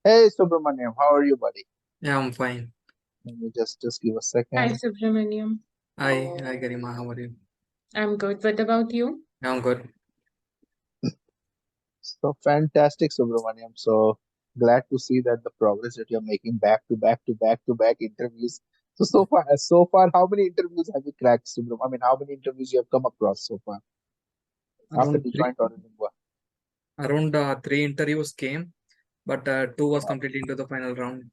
Hey Subramaniam, how are you, buddy? Yeah, I'm fine. Let me just give a Hi, second. Subramaniam. Hi, Garima. How are you? I'm good. What about you? Yeah, I'm good. So fantastic, Subramaniam. So glad to see that the progress that you're making back to back to back to back interviews. So far, how many interviews have you cracked, Subram? I mean, how many interviews you have come across so far after Around you three, joined Aurolingua? around three interviews came, but two was Wow, completely into the final round.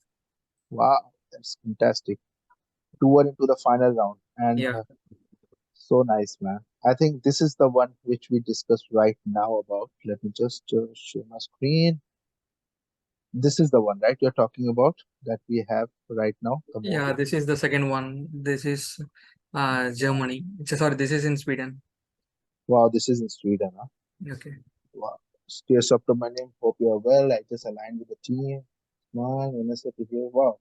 wow, that's fantastic. Two are into the final round, and Yeah, so nice, man. I think this is the one which we discussed right now about. Let me just show my screen. This is the one, right? You're talking about that we have right now, the yeah. model. This is the second one. This is Germany. Sorry, this is in Sweden. Wow, this is in Sweden, huh? Okay. Wow. Dear Subramaniam, hope you are well. I just aligned with the team. Smile, Vanessa to hear. Wow.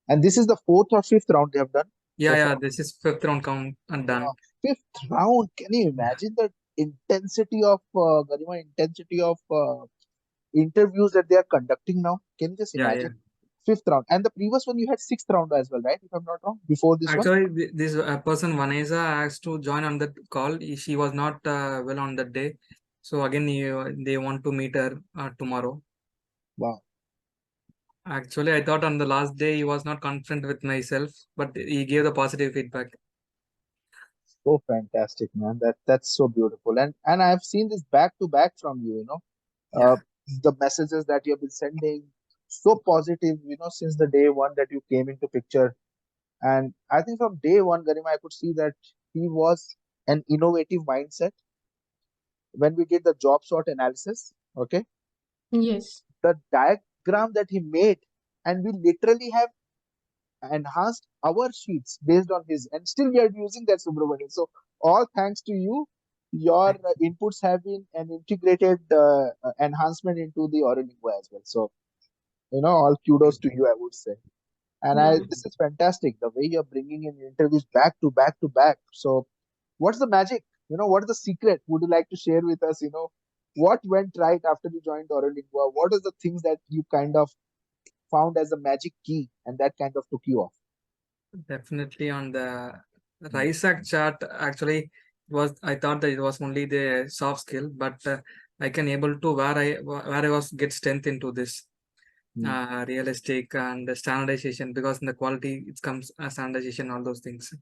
And this is the fourth or fifth round they have done Yeah, so yeah. far. This is fifth round count and Wow. done. Fifth round. Can you imagine the intensity of Garima, intensity of interviews that they are conducting now? Can you just Yeah, yeah. imagine? Fifth round. And the previous one you had sixth round as well, right? If I'm not wrong. Before this one. Actually, this person Vanessa asked to join on that call. She was not well on that day, so again, they want to meet her tomorrow. Wow. Actually, I thought on the last day he was not confident with myself, but he gave the positive feedback. So fantastic, man. That's so beautiful. And I've seen this back to back from you, Yeah, the messages that you've been sending, so positive, since the day one that you came into picture. And I think from day one, Garima, I could see that he was an innovative mindset. When we did the job sort analysis, okay, Yes. the diagram that he made, and we literally have enhanced our sheets based on his, and still we are using that, Subramanian. So all thanks to you. Your inputs have been an integrated enhancement into the Aurolingua as well. So all kudos to you, I would say. And Yeah. this is fantastic, the way you're bringing in interviews back to back to back. So what's the magic? What is the secret? Would you like to share with us? What went right after you joined Aurolingua? What is the things that you kind of found as a magic key and that kind of took you off? definitely on the Hmm. RISAC chart. Actually, I thought that it was only the soft skill, but I can able to where I was get strength into this Hmm. realistic and the standardization, because in the quality it comes standardization, all those things.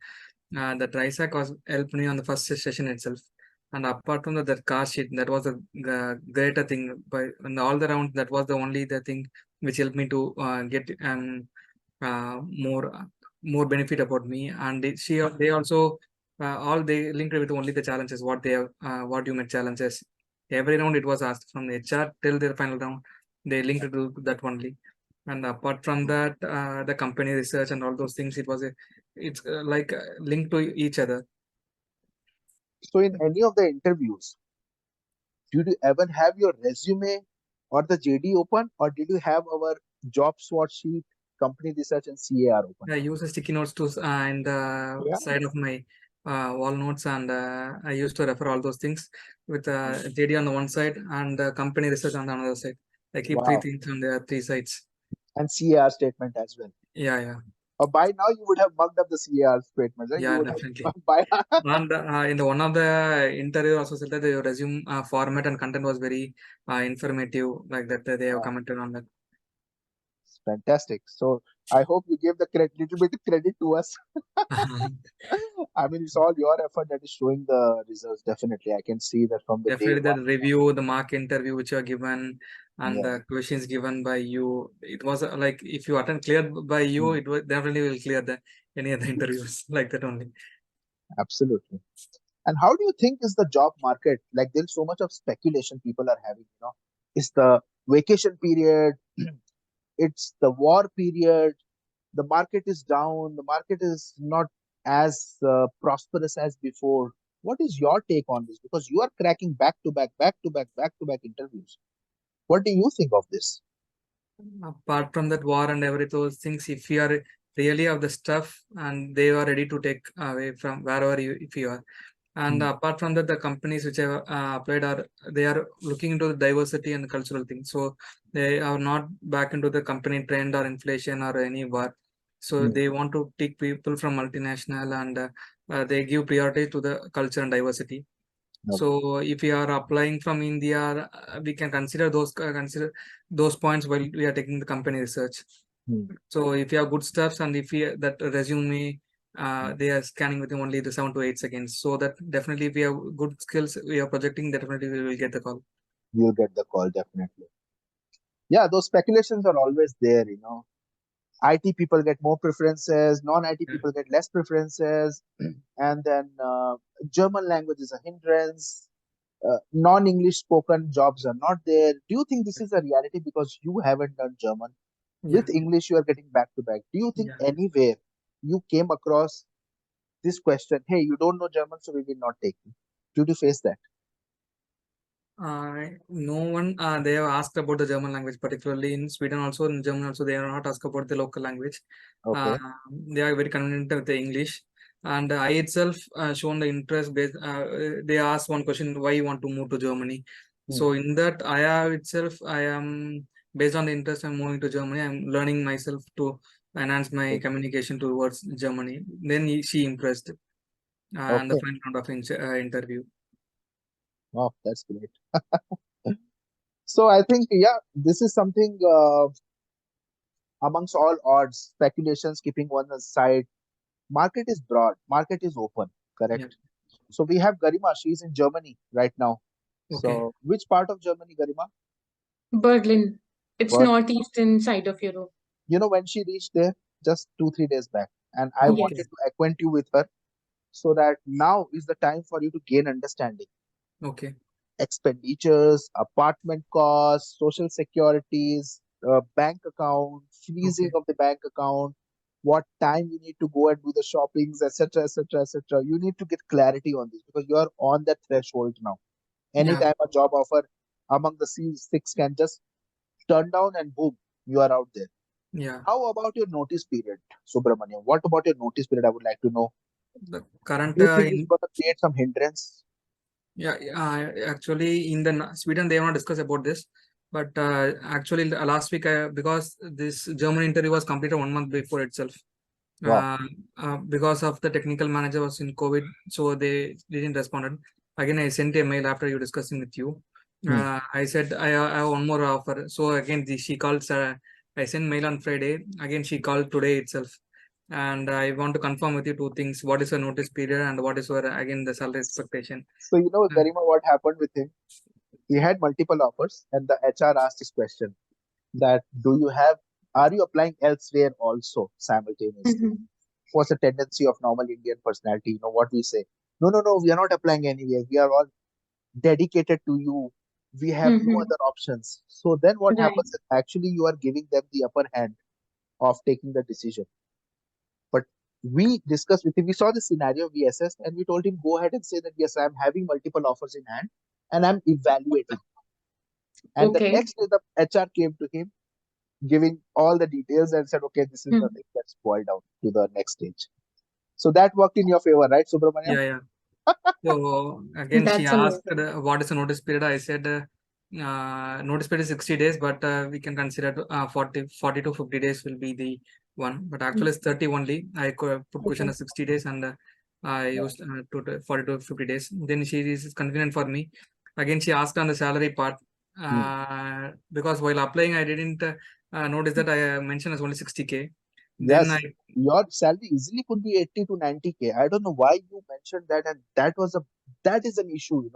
The TRISAC was helped me on the first session itself. And apart from that car sheet, that was a greater thing. But in all the rounds, that was the only the thing which helped me to get more benefit about me. And they also all they linked with only the challenges, what they have, what you met challenges. Every round it was asked from the HR till the final round. They linked to that only. And apart from that, the company research and all those things, it's like linked to each other. So in any of the interviews, did you ever have your resume or the JD open, or did you have our job SWOT sheet, company research, and CAR open? I use a sticky notes to in the Yeah. side of my wall notes, and I used to refer all those things with JD on the one side and company research on the another side. I keep three Wow. things on the three sides. And CAR statement as well. Yeah, yeah, By now you would have mugged up the CAR statements, right? You yeah, would definitely. have by And in the one of the interview also said that the resume format and content was very informative, like that they have wow, commented on that. it's fantastic. So I hope you gave the little bit of credit to us. I mean, it's all your effort that is showing the results. Definitely, I can see that from the day Definitely one. the review, the mock interview which you are given, and Yeah. the questions given by you. It was like if you attend cleared by you, Mm, it will definitely will clear the any other interviews like that only. absolutely. And how do you think is the job market? Like, there's so much of speculation people are having. It's the vacation period, it's the war period, the market is down, the market is not as prosperous as before. What is your take on this? Because you are cracking back to back, back to back, back to back interviews. What do you think of this? Apart from that war and every those things, if you are really of the stuff and they are ready to take away from wherever you if you are. And apart from that, the companies which have applied they are looking into the diversity and cultural things. So they are not back into the company trend or inflation or any war. So they want to take people from multinational, and they give priority to the culture and diversity. So if we are applying from India, we can consider those points while we are taking the company research. So if you have good stuffs, and if you that resume, they are scanning within only the 7 to 8 seconds. So that definitely, if we have good skills, we are projecting, definitely we will get the call. You'll get the call, definitely. Yeah, those speculations are always there, IT people get more preferences, non-IT people get less preferences, and then German language is a hindrance. Non-English spoken jobs are not there. Do you think this is a reality because you haven't done German? Yeah, With English, you are getting back to back. Do you think yeah. anywhere you came across this question, hey, you don't know German, so we will not take you? Did you face that? No one, they have asked about the German language, particularly in Sweden also, in Germany also, they are not asked about the local language. Okay. They are very convenient with the English. And I itself shown the interest based, they asked one question, why you want to move to Germany? So in that, I have itself, I am, based on the interest, I'm moving to Germany. I'm learning myself to enhance my communication towards Germany. Then she impressed, and the Okay. final round of interview. Wow, that's great. So I think, yeah, this is something amongst all odds, speculations keeping one aside. Market is broad, market is open, Yeah. correct? So we have Garima, she's in Germany right now. Okay. So which part of Germany, Garima? Berlin. It's But northeastern side of Europe. when she reached there just 2 3 days back, and I Yes. wanted to acquaint you with her so that now is the time for you to gain understanding. Okay. Expenditures, apartment costs, social securities, bank account, freezing Okay. of the bank account, what time you need to go and do the shoppings, etc., etc., etc. You need to get clarity on this because you are on that threshold now. Yeah. Anytime a job offer among the C6 can just turn down and boom, you are out there. Yeah. How about your notice period, Subramaniam? What about your notice period? I would like to know. The current Do you think it's going to create some hindrance? yeah, actually in the Sweden they have not discussed about this, but actually last week, because this German interview was completed 1 month before itself. Wow. Because of the technical manager was in COVID, so they didn't respond. Again, I sent a mail after you discussing with you. I said I have one more offer. So again, she called. I sent mail on Friday. Again, she called today itself, and I want to confirm with you two things: what is your notice period, and what is your again the salary expectation. So, Uh, Garima, what happened with him? He had multiple offers, and the HR asked this question that are you applying elsewhere also simultaneously? Mm-hmm. What's the tendency of normal Indian personality? What we say? No, no, no, we are not applying anywhere. We are all dedicated to you. We have no Mm-hmm. other options. So then what Right. happens is actually you are giving them the upper hand of taking the decision. But we discussed with him, we saw the scenario, we assessed, and we told him, go ahead and say that, yes, I'm having multiple offers in hand and I'm evaluating. And the Okay. next day, the HR came to him, giving all the details and said, okay, this is the Hmm. thing that's boiled down to the next stage. So that worked in your favor, right, Subramaniam? yeah, yeah. So again, she That's asked amazing. what is the notice period. I said notice period is 60 days, but we can consider 40 to 50 days will be the one. But actually, it's 30 only. I put question Okay. as 60 days, and I used 40 to 50 days. Then she is convenient for me. Again, she asked on the salary part, Hmm. because while applying, I didn't notice that I mentioned as only 60K. Then I Yes, your salary easily could be 80 to 90K. I don't know why you mentioned that, and that is an issue.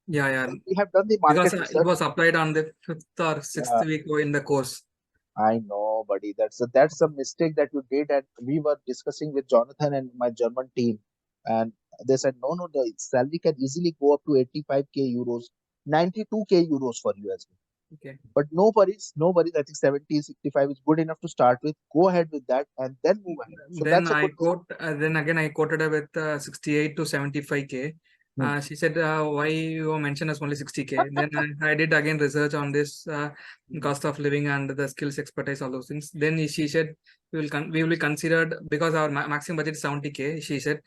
yeah, yeah, We have done the because market it research. was applied on the fifth or sixth Yeah, week in the course. I know, buddy. That's a mistake that you did, and we were discussing with Jonathan and my German team, and they said, no, no, the salary can easily go up to 85K euros, 92K euros for you as well. Okay. But no worries, no worries. I think 70, 65 is good enough to start with. Go ahead with that and then move ahead. So Then that's a I good thing. then again I quoted her with 68 to 75K. Hmm. She said, why you mentioned as only 60K? Then I did again research on this cost of living and the skills expertise, all those things. Then she said, we will be considered because our maximum budget is 70K. She said,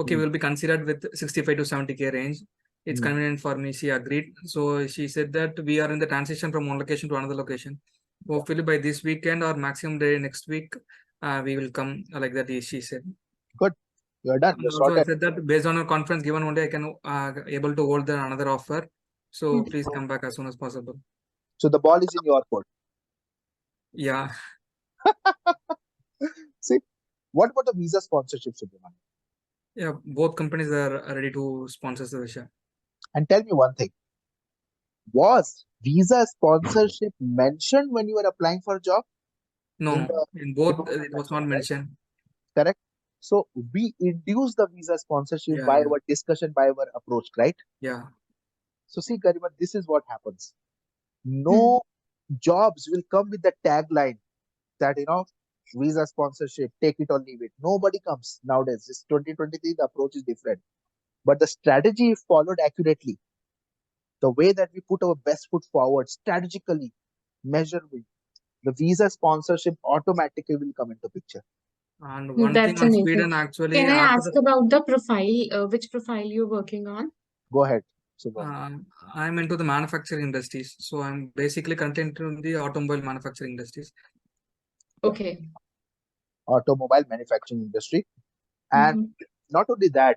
okay, we'll be considered with 65 to 70K range. It's convenient for me. She agreed. So she said that we are in the transition from one location to another location. Hopefully by this weekend or maximum day next week, we will come like that. She said. Good. You're done. And You're also I sorted. said that based on a conference given one day, I can able to hold another offer. So please come back as soon as possible. So the ball is in your court. Yeah. See, what about the visa sponsorship, Subramanian? Yeah, both companies are ready to sponsor the Visha. And tell me one thing. Was visa sponsorship mentioned when you were applying for a job? No, in both it was not mentioned. Correct. So we induce the visa sponsorship by our discussion, by our approach, right? Yeah. So see, Garima, this is what happens. No jobs will come with the tagline that, visa sponsorship, take it or leave it. Nobody comes nowadays. It's 2023, the approach is different. But the strategy, if followed accurately, the way that we put our best foot forward, strategically, measurably, the visa sponsorship automatically will come into picture. And one thing That's on amazing. Sweden, actually, Can I after ask about the profile, which profile you're working on? Go ahead, Subramanian. I'm into the manufacturing industries. So I'm basically content in the automobile manufacturing industries. Okay. Automobile manufacturing industry. And not only that,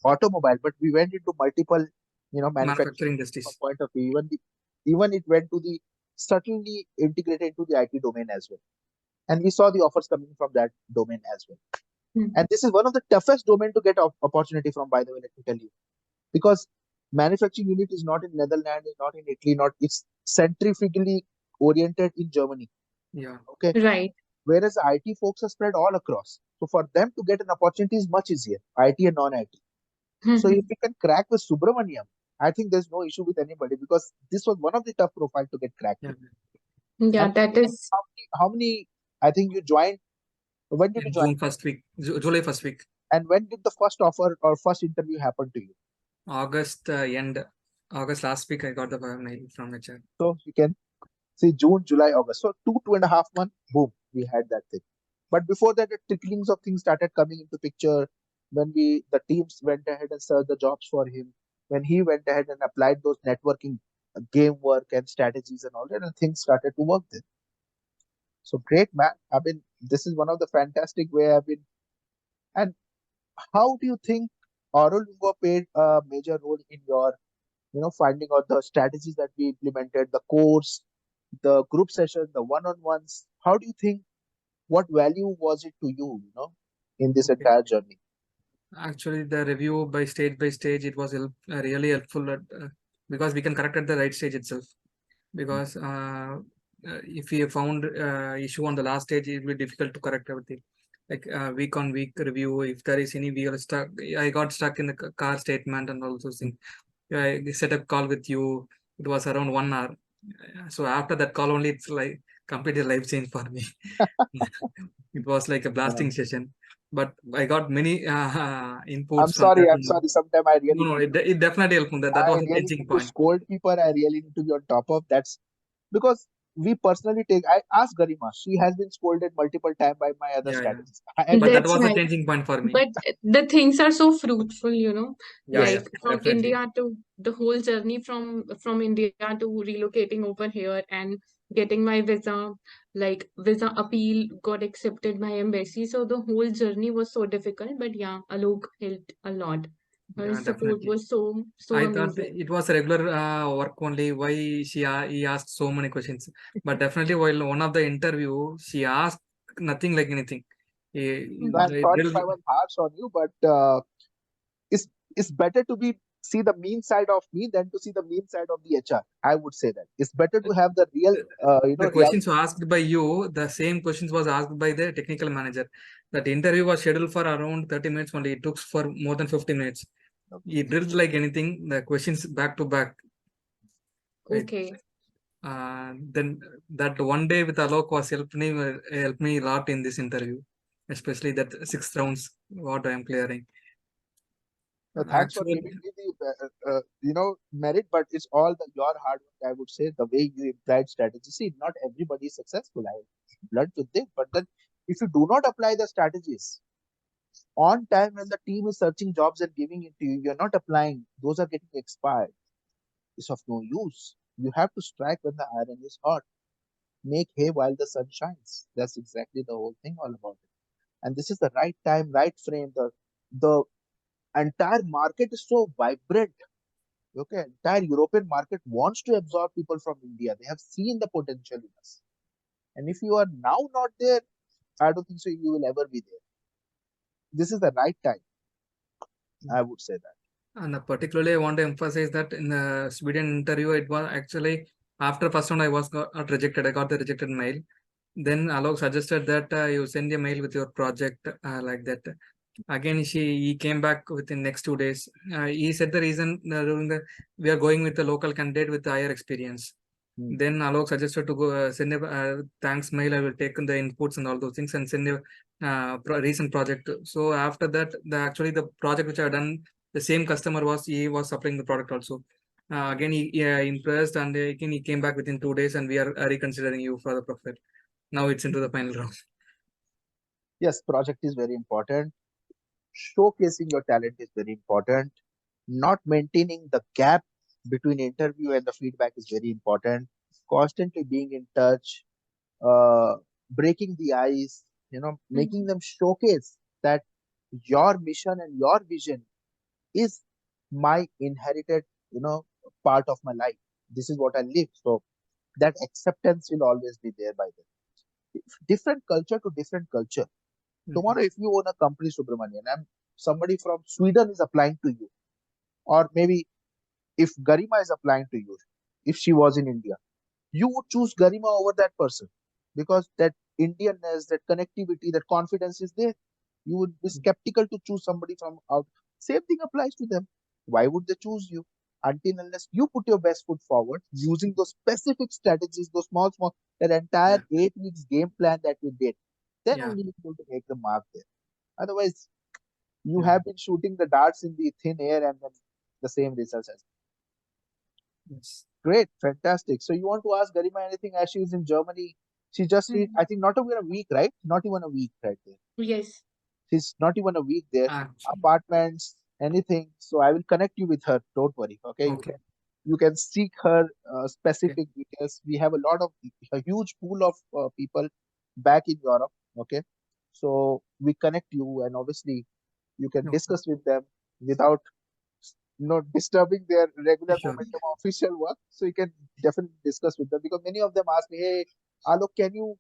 automobile, but we went into multiple, manufacturing industries. point of view. Even it went to the certainly integrated into the IT domain as well. And we saw the offers coming from that domain as well. And this is one of the toughest domain to get opportunity from, by the way, let me tell you. Because manufacturing unit is not in Netherlands, it's not in Italy, it's centrifugally oriented in Germany. Yeah. Okay. Right. Whereas IT folks are spread all across. So for them to get an opportunity is much easier, IT and non-IT. So if we can crack with Subramaniam, I think there's no issue with anybody because this was one of the tough profile to get cracked. Yeah, that is. How many, I think you joined, when did you join? June first week, July first week. And when did the first offer or first interview happen to you? August last week, I got the mail from HR. So you can see June, July, August. So 2.5 months, boom, we had that thing. But before that, the tricklings of things started coming into picture when the teams went ahead and searched the jobs for him. When he went ahead and applied those networking game work and strategies and all that, and things started to work then. So great, man. I mean, this is one of the fantastic way I've been. And how do you think Aurolingua played a major role in your, finding out the strategies that we implemented, the course, the group session, the one-on-ones? How do you think? What value was it to you, in this entire journey? Actually, the review by stage, it was really helpful because we can correct at the right stage itself. Because if we found issue on the last stage, it will be difficult to correct everything. Like week on week review, if there is any wheel stuck, I got stuck in the car statement and all those things. I set up call with you. It was around 1 hour. So after that call only, it's like completely life change for me. It was like a blasting session. But I got many inputs I'm from sorry. that. I'm sorry. Sometimes I really No, need it definitely helped me. That I was a really changing need to point. scold people. I really need to be on top of that because we personally take. I asked Garima. She has been scolded multiple times by my other strategists. But that That's was a right. changing point for me. But the things are so fruitful, Yeah, from definitely. India to the whole journey from India to relocating over here and getting my visa, like visa appeal got accepted by embassy. So the whole journey was so difficult, but yeah, Alok helped a lot. Yeah, His support definitely. was so I thought amazing. it was a regular work only. Why he asked so many questions? But definitely, while one of the interview, she asked nothing like anything. I'm sorry if I was harsh on you, but it's better to see the mean side of me than to see the mean side of the HR. I would say that it's better to have the real, the questions were asked by you, the same questions was asked by the technical manager. That interview was scheduled for around 30 minutes only. It took for more than 50 minutes. He drilled like anything, the questions back to back. Okay. Then that one day with Alok was helped me a lot in this interview, especially that 6 rounds, what I am clearing. Thanks for giving me the merit, but it's all your hard work. I would say the way you applied strategy. See, not everybody is successful. I learned with this, but then if you do not apply the strategies, On time when the team is searching jobs and giving it to you, you're not applying. Those are getting expired. It's of no use. You have to strike when the iron is hot. Make hay while the sun shines. That's exactly the whole thing all about it. And this is the right time, right frame. The entire market is so vibrant. Okay, entire European market wants to absorb people from India. They have seen the potential in us. And if you are now not there, I don't think so you will ever be there. This is the right time. I would say that. And particularly, I want to emphasize that in the Sweden interview, it was actually after first round I was got rejected. I got the rejected mail. Then Alok suggested that you send a mail with your project like that. Again, he came back within next 2 days. He said the reason during the we are going with the local candidate with higher experience. Then Alok suggested to go send a thanks mail. I will take the inputs and all those things and send a recent project. So after that, actually the project which I have done, the same customer he was supplying the product also. Again, he impressed, and again he came back within 2 days, and we are reconsidering you for the profile. Now it's into the final round. Yes, project is very important. Showcasing your talent is very important. Not maintaining the gap between interview and the feedback is very important. Constantly being in touch, breaking the ice, making them showcase that your mission and your vision is my inherited, part of my life. This is what I live. So that acceptance will always be there by them. Different culture to different culture. Tomorrow, if you own a company, Subramanian, and somebody from Sweden is applying to you, or maybe if Garima is applying to you, if she was in India, you would choose Garima over that person because that Indianness, that connectivity, that confidence is there. You would be skeptical to choose somebody from out. Same thing applies to them. Why would they choose you? Until unless you put your best foot forward using those specific strategies, those small, that entire 8 weeks game plan that we did, then only you're able to make the mark there. Otherwise, you have been shooting the darts in the thin air and then the same results as. Yes. Great, fantastic. So you want to ask Garima anything as she is in Germany? She just read, I think not even a week, right? Not even a week right there. Yes. She's not even a week there. Apartments, anything. So I will connect you with her. Don't worry. Okay. Okay. You can seek her specific details. We have a huge pool of people back in Europe. Okay. So we connect you, and obviously you can discuss with them without disturbing their regular momentum official work. So you can definitely discuss with them, because many of them ask me, hey, Alok, can you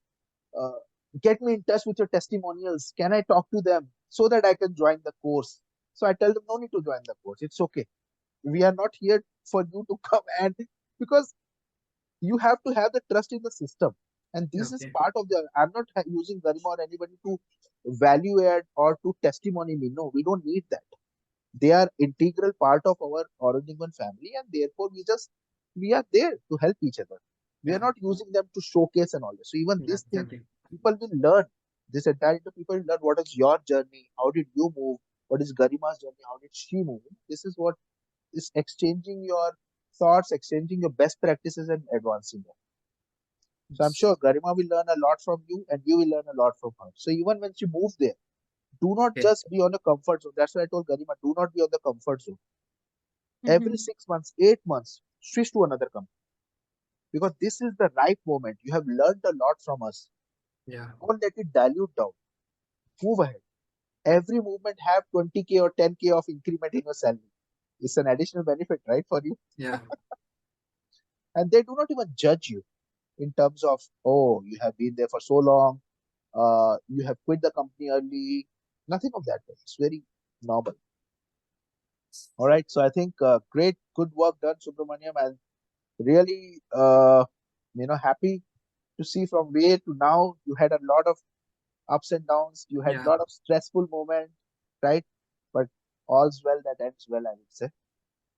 get me in touch with your testimonials? Can I talk to them so that I can join the course? So I tell them, no need to join the course. It's okay. We are not here for you to come, and because you have to have the trust in the system. And this is part of I'm not using Garima or anybody to value add or to testimony me. No, we don't need that. They are integral part of our Aurolingua family, and therefore we are there to help each other. We are not using them to showcase and all this. So even this thing, people will learn. This entire people will learn what is your journey, how did you move, what is Garima's journey, how did she move. This is what is exchanging your thoughts, exchanging your best practices, and advancing them. So I'm sure Garima will learn a lot from you, and you will learn a lot from her. So even when she moves there, do not just be on the comfort zone. That's why I told Garima, do not be on the comfort zone. Every 6 months, 8 months, switch to another company. Because this is the right moment. You have learned a lot from us. Don't let it dilute down. Move ahead. Every movement have 20K or 10K of increment in your salary. It's an additional benefit, right, for you? Yeah. And they do not even judge you in terms of, oh, you have been there for so long, you have quit the company early. Nothing of that. It's very normal. All right. So I think great, good work done, Subramaniam, and really, happy to see from where to now. You had a lot of ups and downs. You had a lot of stressful moments, right? But all's well that ends well, I would say.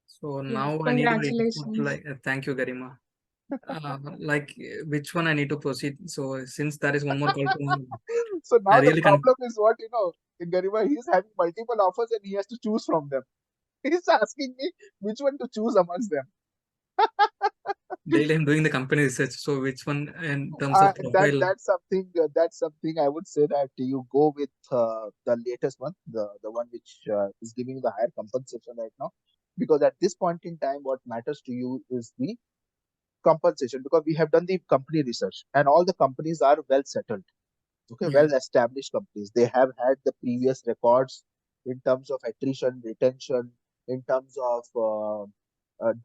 So now I need to thank you, Garima. Which one I need to proceed? So since there is one more call to so now the problem is what, in Garima, he's having multiple offers and he has to choose from them. He's asking me which one to choose amongst them. daily I'm doing the company research. So which one in terms of profile? That's something I would say that you go with the latest one, the one which is giving you the higher compensation right now, because at this point in time, what matters to you is the compensation, because we have done the company research and all the companies are well settled. Okay, Yeah. well established companies. They have had the previous records in terms of attrition, retention, in terms of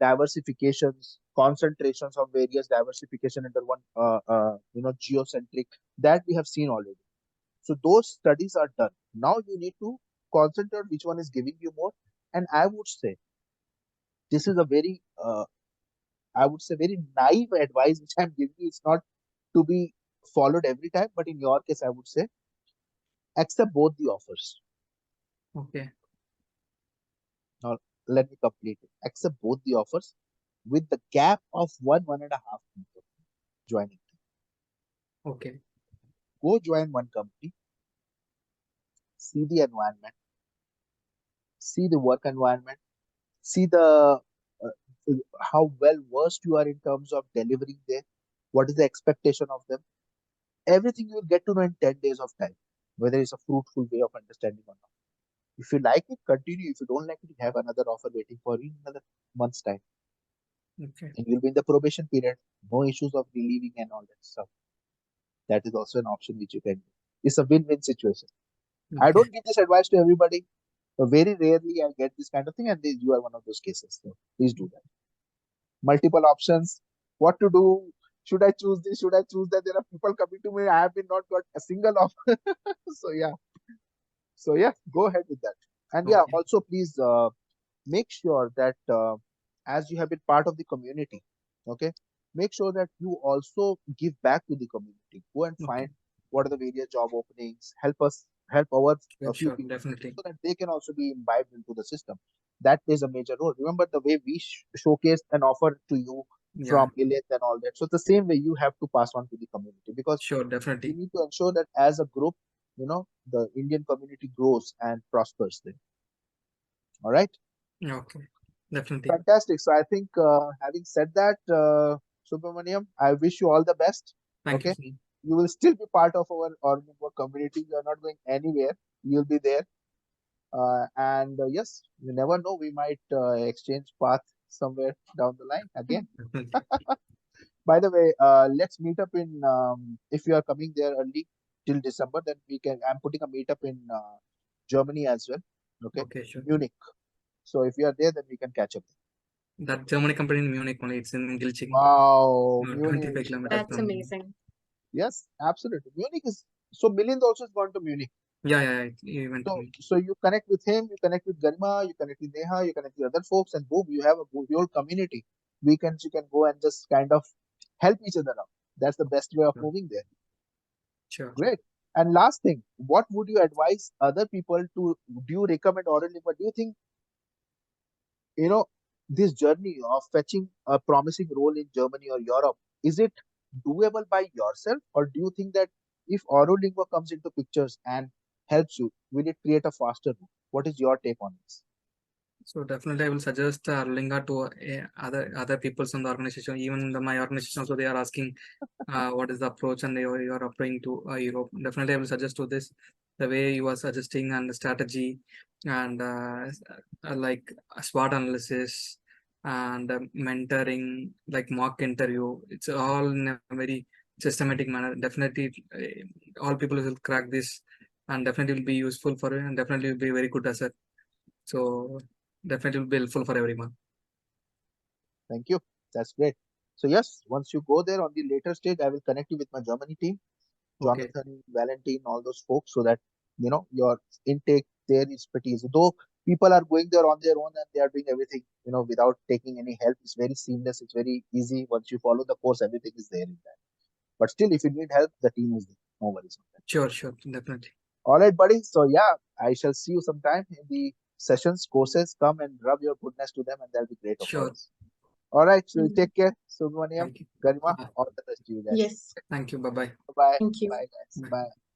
diversifications, concentrations of various diversification under one, geocentric, that we have seen already. So those studies are done. Now you need to concentrate which one is giving you more. And I would say this is a very, I would say, very naive advice which I'm giving you. It's not to be followed every time, but in your case, I would say accept both the offers. Okay. Now, let me complete it. Accept both the offers with the gap of 1.5 months of joining. Okay. Go join one company, see the environment, see the work environment, see the how well versed you are in terms of delivering there, what is the expectation of them. Everything you will get to know in 10 days of time, whether it's a fruitful way of understanding or not. If you like it, continue. If you don't like it, you have another offer waiting for you in another month's time. Okay. And you'll be in the probation period. No issues of relieving and all that stuff. That is also an option which you can do. It's a win-win situation. I Okay. don't give this advice to everybody. But very rarely I get this kind of thing, and you are one of those cases. So please do that. Multiple options. What to do? Should I choose this? Should I choose that? There are people coming to me. I have been not got a single offer. So yeah. So yeah, go ahead with that. And yeah, Okay. also please make sure that as you have been part of the community, okay, make sure that you also give back to the community. Go and Okay. find what are the various job openings. Help our a few Sure. people Definitely. so that they can also be imbibed into the system. That plays a major role. Remember the way we showcased an offer to you Yeah. from Lilith and all that. So the same way you have to pass on to the community, because Sure. we Definitely. need to ensure that as a group, the Indian community grows and prospers there. All right. Okay. Definitely. Fantastic. So I think having said that, Subramaniam, I wish you all the best. Thank you. Okay. You will still be part of our Aurolingua community. You are not going anywhere. You'll be there. And yes, you never know. We might exchange path somewhere down the line again. Definitely. By the way, let's meet up in, if you are coming there early till December, then I'm putting a meetup in Germany as well. Okay. Okay. Sure. Munich. So if you are there, then we can catch up. That Germany company in Munich only. It's in Gilching. Wow, Munich. 25 kilometers That's from. amazing. Yes, absolutely. Munich is so Milind also has gone to Munich. Yeah. He went to So Munich. so you connect with him, you connect with Garima, you connect with Neha, you connect with other folks, and boom, you have a whole community. Weekends you can go and just kind of help each other out. That's the best way of Sure. moving there. Sure. Great. And last thing, what would you advise other people to? Do you recommend Aurolingua? Do you think you know this journey of fetching a promising role in Germany or Europe, is it doable by yourself, or do you think that if Aurolingua comes into pictures and helps you, will it create a faster route? What is your take on this? So definitely, I will suggest Aurolingua to other people in the organization. Even my organization also, they are asking what is the approach, and you are applying to Europe. Definitely, I will suggest to this the way you are suggesting and the strategy and like SWOT analysis and mentoring, like mock interview. It's all in a very systematic manner. Definitely, all people will crack this, and definitely will be useful for you, and definitely will be very good asset. So definitely will be helpful for everyone. Thank you. That's great. So yes, once you go there on the later stage, I will connect you with my Germany team, Okay. Jonathan, Valentine, all those folks, so that your intake there is pretty easy. Though people are going there on their own and they are doing everything, without taking any help. It's very seamless. It's very easy. Once you follow the course, everything is there in that. But still, if you need help, the team is there. No worries on that. Sure, definitely. All right, buddy. So yeah, I shall see you sometime in the sessions, courses. Come and rub your goodness to them, and that'll be great of Sure. us. All right. So Mhm. take care, Subramaniam, Thank you. Garima. All the best to you guys. Yes. Thank you. Bye bye. Bye. Thank you. Bye, guys. Bye. Bye.